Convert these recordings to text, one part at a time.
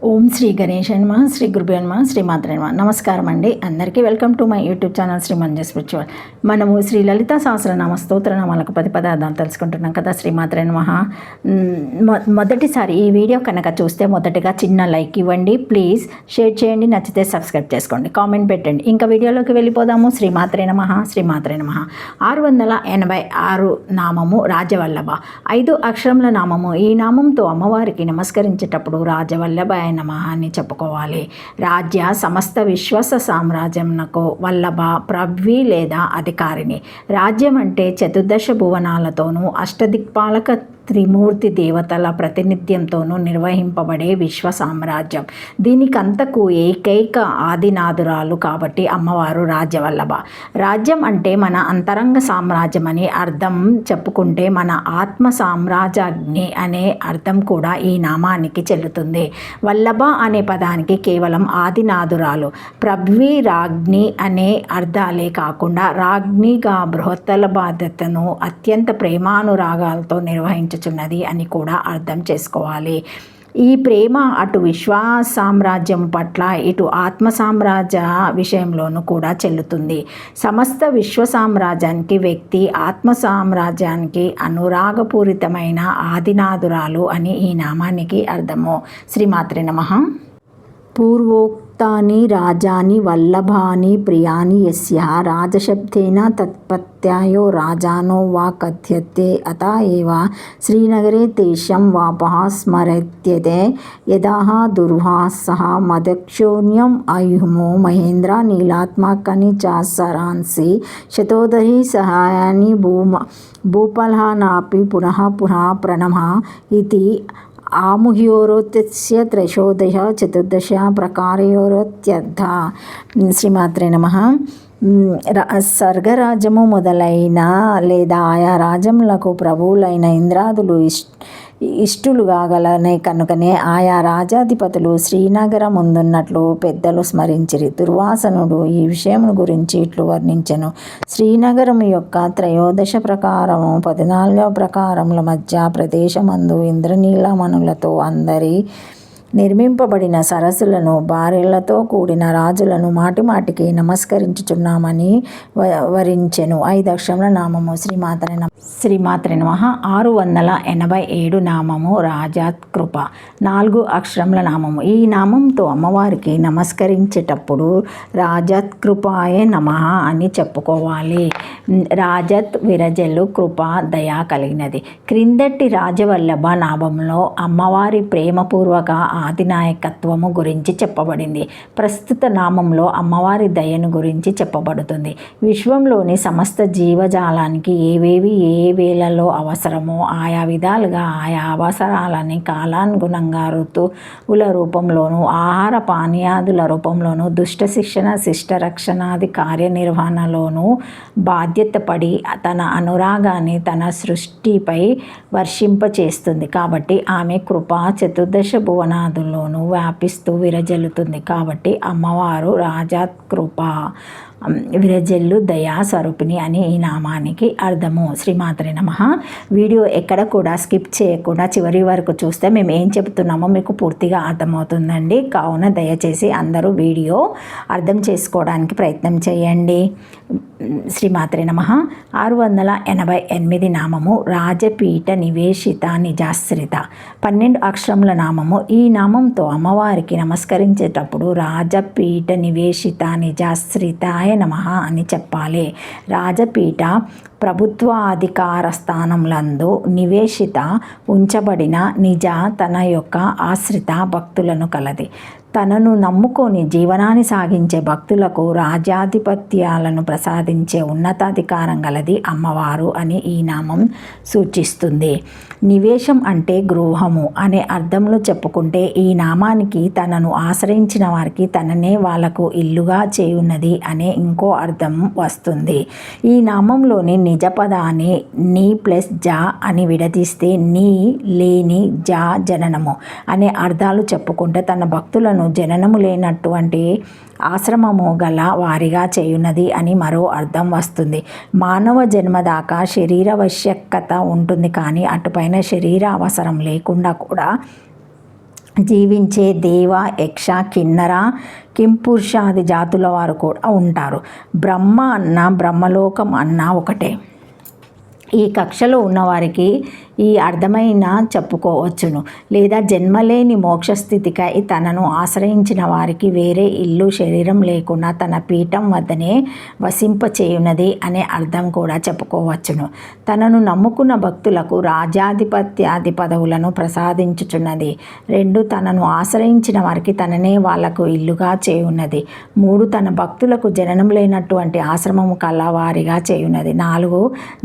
ఓం శ్రీ గణేశాయ నమః, శ్రీ గురుభ్యో నమః, శ్రీ మాత్రే నమః. నమస్కారం అండి అందరికీ. Welcome to my YouTube channel Shri Manju spiritual. మనము శ్రీ లలితా సహస్రనామ స్తోత్రనామాలకు 10 పదార్థాలు తెలుసుకుంటున్నాం కదా. శ్రీ మాత్రే నమః. మొదటిసారి ఈ వీడియో కనుక చూస్తే మొదటిగా చిన్న లైక్ ఇవ్వండి ప్లీజ్. షేర్ చేయండి, నచ్చితే సబ్స్క్రైబ్ చేసుకోండి, కామెంట్ పెట్టండి. ఇంకా వీడియోలోకి వెళ్ళిపోదాము. శ్రీ మాత్రే నమః, శ్రీ మాత్రే నమః. 686 నామము రాజవల్లభ. 5 అక్షరముల నామము. ఈ నామంతో అమ్మవారికి నమస్కరించేటప్పుడు రాజవల్లభ నమః అని చెప్పుకోవాలి. రాజ్య సమస్త విశ్వాస సామ్రాజ్యంనకు వల్లభ ప్రవ్వి లేదా అధికారిని. రాజ్యం అంటే చతుర్దశ భువనాలతోనూ అష్టదిక్పాలక త్రిమూర్తి దేవతల ప్రాతినిధ్యంతోనూ నిర్వహింపబడే విశ్వ సామ్రాజ్యం. దీనికంతకు ఏకైక ఆదినాదురాలు కాబట్టి అమ్మవారు రాజ్యవల్లభ. రాజ్యం అంటే మన అంతరంగ సామ్రాజ్యం అని అర్థం. చెప్పుకుంటే మన ఆత్మ సామ్రాజ్యాగ్ని అనే అర్థం కూడా ఈ నామానికి చెల్లుతుంది. వల్లభ అనే పదానికి కేవలం ఆదినాదురాలు, ప్రవ్వి, రాజ్ఞి అనే అర్థాలే కాకుండా రాజ్ఞిగా బృహత్తల బాధ్యతను అత్యంత ప్రేమానురాగాలతో నిర్వహించుచున్నది అని కూడా అర్థం చేసుకోవాలి. ఈ ప్రేమ అటు విశ్వాస సామ్రాజ్యం పట్ల ఇటు ఆత్మ సామ్రాజ్య విషయంలోనూ కూడా చెల్లుతుంది. సమస్త విశ్వ సామ్రాజ్యానికి వ్యక్తి, ఆత్మ సామ్రాజ్యానికి అనురాగపూరితమైన ఆదినాదురాలు అని ఈ నామానికి అర్థము. శ్రీమాత్రే నమః. పూర్వోక్తాని రాజాని వల్లభాని ప్రియాని యస్య రాజశబ్దేన తత్పత్యాయో రాజానో వా కథ్యతే అత ఏవ శ్రీనగరే తేషాం వాపః స్మరత్యతే యదాహ దుర్వాసః మదక్షోణ్యం ఆయుమో మహేంద్ర నీలాత్మకాని చ సరాంసి శతోదహి సహాయాని భూపల్హానాపి పునః పునః ప్రణమః ఇతి ఆముహ్యోరోత్యస్య త్రైశోదశ చతుర్దశ ప్రకారయోరత్యర్థ. శ్రీమాత్రే నమః. స్వర్గరాజ్యము మొదలైన లేదా ఆయా రాజ్యములకు ప్రభువులైన ఇంద్రాదులు ఇష్టులుగా గలనే కనుకనే ఆయా రాజాధిపతులు శ్రీనగరం ముందున్నట్లు పెద్దలు స్మరించిరి. దుర్వాసనుడు ఈ విషయం గురించి ఇట్లు వర్ణించెను. శ్రీనగరం యొక్క త్రయోదశ ప్రకారము 14వ ప్రకారముల మధ్య ప్రదేశమందు ఇంద్రనీలమణులతో అందరి నిర్మింపబడిన సరస్సులను, భార్యలతో కూడిన రాజులను మాటిమాటికి నమస్కరించుచున్నామని వరించెను. 5 అక్షరముల నామము. శ్రీమాత్రే నమః. 687 నామము రాజాకృప. 4 అక్షరముల నామము. ఈ నామంతో అమ్మవారికి నమస్కరించేటప్పుడు రాజత్కృపాయ నమః అని చెప్పుకోవాలి. రాజత్ విరజలు, కృప దయ కలిగినది. క్రిందటి రాజవల్లభ నామంలో అమ్మవారి ప్రేమపూర్వక ఆదినాయకత్వము గురించి చెప్పబడింది. ప్రస్తుత నామంలో అమ్మవారి దయను గురించి చెప్పబడుతుంది. విశ్వంలోని సమస్త జీవజాలానికి ఏవేవి ఏ వేళలో అవసరమో ఆయా విధాలుగా ఆయా అవసరాలని కాలానుగుణంగా ఋతువుల రూపంలోనూ ఆహార పానీయాదుల రూపంలోనూ దుష్ట శిక్షణ శిష్ట రక్షణాది కార్యనిర్వహణలోనూ బాధ్యత పడి తన అనురాగాన్ని తన సృష్టిపై వర్షింపచేస్తుంది. కాబట్టి ఆమె కృప చతుర్దశ భువనాదుల్లోనూ వ్యాపిస్తూ విరజల్లుతుంది. కాబట్టి అమ్మవారు రాజాకృప, విరజల్లు దయా స్వరూపిణి అని ఈ నామానికి అర్థము. శ్రీమాత్రే నమః. వీడియో ఎక్కడ కూడా స్కిప్ చేయకుండా చివరి వరకు చూస్తే మేము ఏం చెబుతున్నామో మీకు పూర్తిగా అర్థమవుతుందండి. కావున దయచేసి అందరూ వీడియో అర్థం చేసుకోవడానికి ప్రయత్నం చేయండి. శ్రీమాత్రే నమః. 688 నామము రాజపీఠ నివేశిత నిజాశ్రిత. 12 అక్షరముల నామము. ఈ నామంతో అమ్మవారికి నమస్కరించేటప్పుడు రాజపీఠ నివేశిత నిజాశ్రితాయ నమః అని చెప్పాలి. రాజపీఠ ప్రభుత్వాధికార స్థానములందు నివేశిత ఉంచబడిన నిజ తన యొక్క ఆశ్రిత భక్తులను కలది. తనను నమ్ముకొని జీవనాన్ని సాగించే భక్తులకు రాజ్యాధిపత్యాలను ప్రసాదించే ఉన్నతాధికారం గలది అమ్మవారు అని ఈ నామం సూచిస్తుంది. నివేశం అంటే గృహము అనే అర్థంలో చెప్పుకుంటే ఈ నామానికి తనను ఆశ్రయించిన వారికి తననే వాళ్లకు ఇల్లుగా చేయున్నది అనే ఇంకో అర్థం వస్తుంది. ఈ నామంలోని నిజ పదాన్ని నీ ప్లస్ జా అని విడదీస్తే నీ లేని జా జననము అనే అర్థాలు చెప్పుకుంటే తన భక్తులను జననము లేనటువంటి ఆశ్రమము గల వారిగా చేయున్నది అని మరో అర్థం వస్తుంది. మానవ జన్మ దాకా శరీరావశ్యకత ఉంటుంది, కానీ అటుపైన శరీర అవసరం లేకుండా కూడా జీవించే దేవ, యక్ష, కిన్నర, కింపురుషాది జాతుల వారు కూడా ఉంటారు. బ్రహ్మ అన్న, బ్రహ్మలోకం అన్న ఒకటే. ఈ కక్షలో ఉన్నవారికి ఈ అర్థమైన చెప్పుకోవచ్చును. లేదా జన్మలేని మోక్షస్థితికై తనను ఆశ్రయించిన వారికి వేరే ఇల్లు, శరీరం లేకుండా తన పీఠం వద్దనే వసింపచేయునది అనే అర్థం కూడా చెప్పుకోవచ్చును. తనను నమ్ముకున్న భక్తులకు రాజ్యాధిపత్యాది పదవులను ప్రసాదించుచున్నది. 2 తనను ఆశ్రయించిన వారికి తననే వాళ్లకు ఇల్లుగా చేయున్నది. 3 తన భక్తులకు జననం లేనటువంటి ఆశ్రమము కలవారిగా చేయున్నది. 4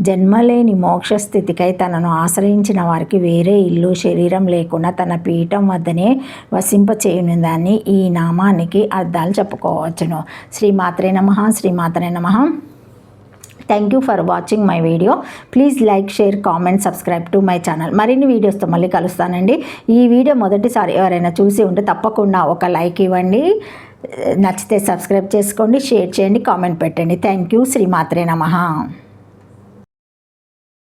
జన్మలేని మోక్షస్థితికై తనను ఆశ్రయించిన వారికి వేరే ఇల్లు, శరీరం లేకుండా తన పీఠం వద్దనే వసింపచేయునదని ఈ నామానికి అర్థాలు చెప్పుకోవచ్చును. శ్రీమాత్రే నమః. శ్రీమాత్రే నమః. Thank you for watching my video. Please like, share, comment, subscribe to my channel. మరిన్ని వీడియోస్తో మళ్ళీ కలుస్తానండి. ఈ వీడియో మొదటిసారి ఎవరైనా చూసి ఉంటే తప్పకుండా ఒక లైక్ ఇవ్వండి. నచ్చితే సబ్స్క్రైబ్ చేసుకోండి, షేర్ చేయండి, కామెంట్ పెట్టండి. Thank you. శ్రీమాత్రే నమః.